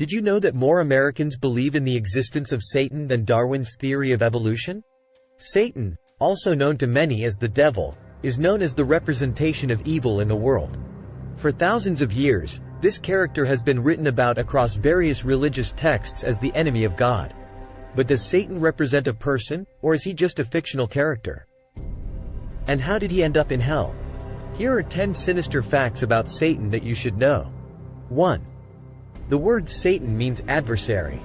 Did you know that more Americans believe in the existence of Satan than Darwin's theory of evolution? Satan, also known to many as the devil, is known as the representation of evil in the world. For thousands of years, this character has been written about across various religious texts as the enemy of God. But does Satan represent a person, or is he just a fictional character? And how did he end up in hell? Here are 10 sinister facts about Satan that you should know. 1. The word Satan means adversary.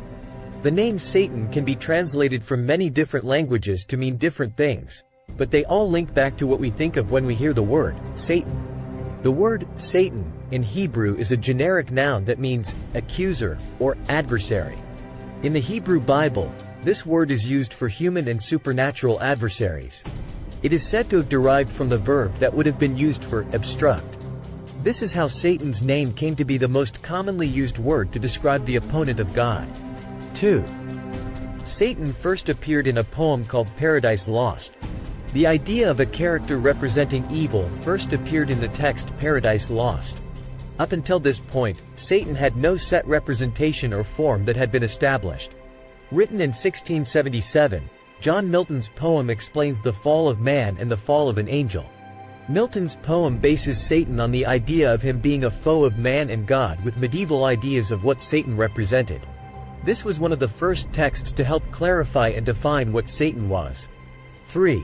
The name Satan can be translated from many different languages to mean different things, but they all link back to what we think of when we hear the word Satan. The word Satan in Hebrew is a generic noun that means accuser or adversary. In the Hebrew Bible, this word is used for human and supernatural adversaries. It is said to have derived from the verb that would have been used for obstruct. This is how Satan's name came to be the most commonly used word to describe the opponent of God. 2. Satan first appeared in a poem called Paradise Lost. The idea of a character representing evil first appeared in the text Paradise Lost. Up until this point, Satan had no set representation or form that had been established. Written in 1677, John Milton's poem explains the fall of man and the fall of an angel. Milton's poem bases Satan on the idea of him being a foe of man and God with medieval ideas of what Satan represented. This was one of the first texts to help clarify and define what Satan was. 3.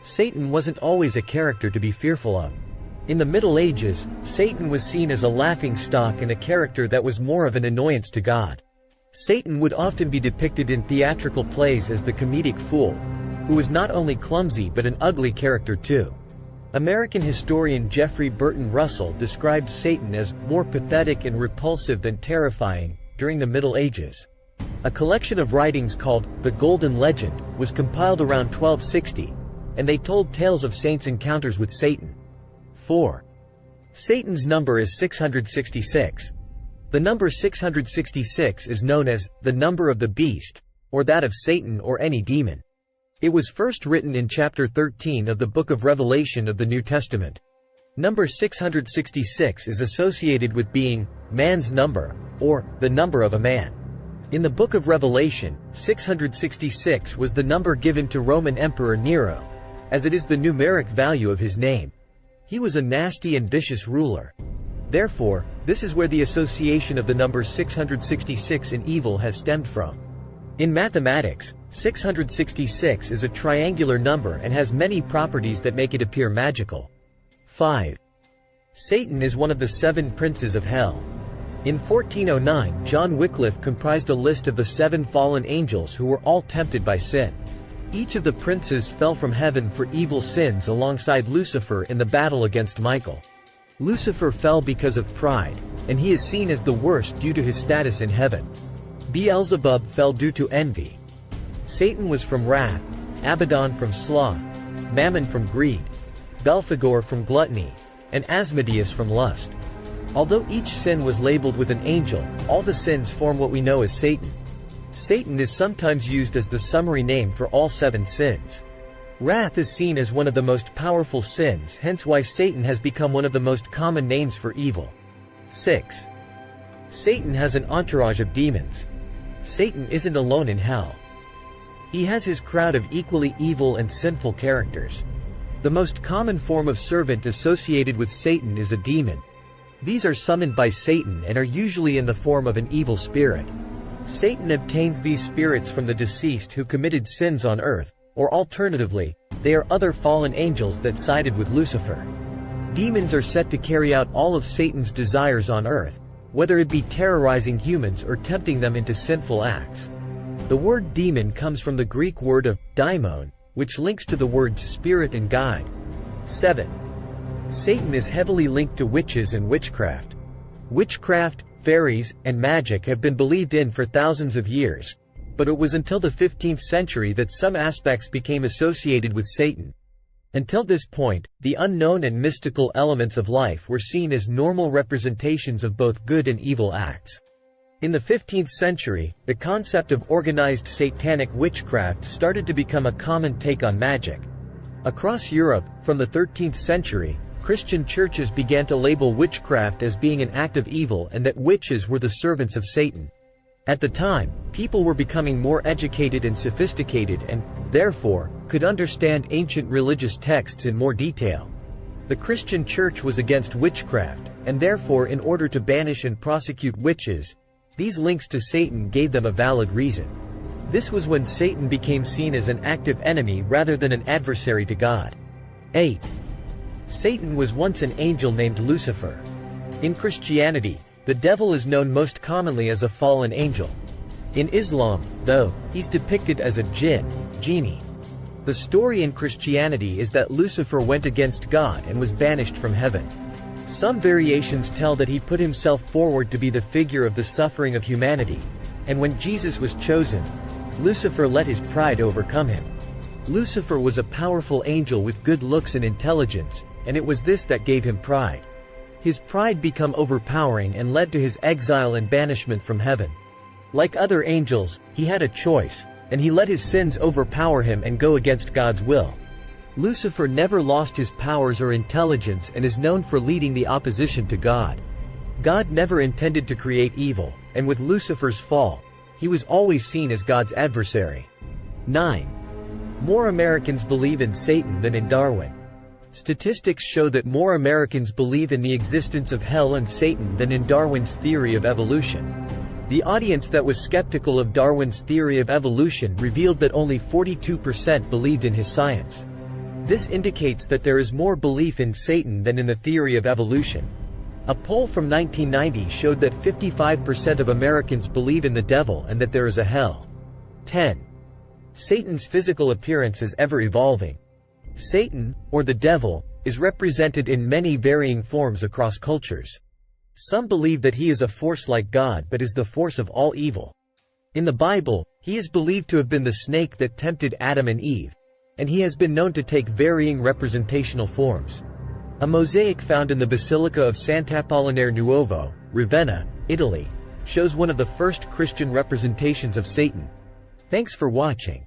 Satan wasn't always a character to be fearful of. In the Middle Ages, Satan was seen as a laughingstock and a character that was more of an annoyance to God. Satan would often be depicted in theatrical plays as the comedic fool, who was not only clumsy but an ugly character too. American historian Jeffrey Burton Russell described Satan as more pathetic and repulsive than terrifying during the Middle Ages. A collection of writings called The Golden Legend was compiled around 1260, and they told tales of saints' encounters with Satan. 4. Satan's number is 666. The number 666 is known as the number of the beast, or that of Satan or any demon. It was first written in chapter 13 of the book of Revelation of the New Testament. Number 666 is associated with being man's number, or the number of a man. In the book of Revelation, 666 was the number given to Roman Emperor Nero, as it is the numeric value of his name. He was a nasty and vicious ruler. Therefore, this is where the association of the number 666 in evil has stemmed from. In mathematics, 666 is a triangular number and has many properties that make it appear magical. 5. Satan is one of the 7 princes of hell. In 1409, John Wycliffe comprised a list of the 7 fallen angels who were all tempted by sin. Each of the princes fell from heaven for evil sins alongside Lucifer in the battle against Michael. Lucifer fell because of pride, and he is seen as the worst due to his status in heaven. Beelzebub fell due to envy. Satan was from wrath, Abaddon from sloth, Mammon from greed, Belphegor from gluttony, and Asmodeus from lust. Although each sin was labeled with an angel, all the sins form what we know as Satan. Satan is sometimes used as the summary name for all 7 sins. Wrath is seen as one of the most powerful sins, hence why Satan has become one of the most common names for evil. 6. Satan has an entourage of demons. Satan isn't alone in hell. He has his crowd of equally evil and sinful characters. The most common form of servant associated with Satan is a demon. These are summoned by Satan and are usually in the form of an evil spirit. Satan obtains these spirits from the deceased who committed sins on earth, or alternatively, they are other fallen angels that sided with Lucifer. Demons are set to carry out all of Satan's desires on earth, whether it be terrorizing humans or tempting them into sinful acts. The word demon comes from the Greek word of daimon, which links to the words spirit and guide. 7. Satan is heavily linked to witches and witchcraft. Witchcraft, fairies, and magic have been believed in for thousands of years, but it was until the 15th century that some aspects became associated with Satan. Until this point, the unknown and mystical elements of life were seen as normal representations of both good and evil acts. In the 15th century, the concept of organized satanic witchcraft started to become a common take on magic. Across Europe, from the 13th century, Christian churches began to label witchcraft as being an act of evil and that witches were the servants of Satan. At the time, people were becoming more educated and sophisticated and, therefore, could understand ancient religious texts in more detail. The Christian church was against witchcraft, and therefore in order to banish and prosecute witches, these links to Satan gave them a valid reason. This was when Satan became seen as an active enemy rather than an adversary to God. 8. Satan was once an angel named Lucifer. In Christianity, the devil is known most commonly as a fallen angel. In Islam, though, he's depicted as a genie. The story in Christianity is that Lucifer went against God and was banished from heaven. Some variations tell that he put himself forward to be the figure of the suffering of humanity, and when Jesus was chosen, Lucifer let his pride overcome him. Lucifer was a powerful angel with good looks and intelligence, and it was this that gave him pride. His pride became overpowering and led to his exile and banishment from heaven. Like other angels, he had a choice, and he let his sins overpower him and go against God's will. Lucifer never lost his powers or intelligence and is known for leading the opposition to God. God never intended to create evil, and with Lucifer's fall, he was always seen as God's adversary. 9. More Americans believe in Satan than in Darwin. Statistics show that more Americans believe in the existence of hell and Satan than in Darwin's theory of evolution. The audience that was skeptical of Darwin's theory of evolution revealed that only 42% believed in his science. This indicates that there is more belief in Satan than in the theory of evolution. A poll from 1990 showed that 55% of Americans believe in the devil and that there is a hell. 10. Satan's physical appearance is ever-evolving. Satan, or the devil, is represented in many varying forms across cultures. Some believe that he is a force like God but is the force of all evil. In the Bible, he is believed to have been the snake that tempted Adam and Eve, and he has been known to take varying representational forms. A mosaic found in the Basilica of Sant'Apollinare Nuovo, Ravenna, Italy, shows one of the first Christian representations of Satan. Thanks for watching.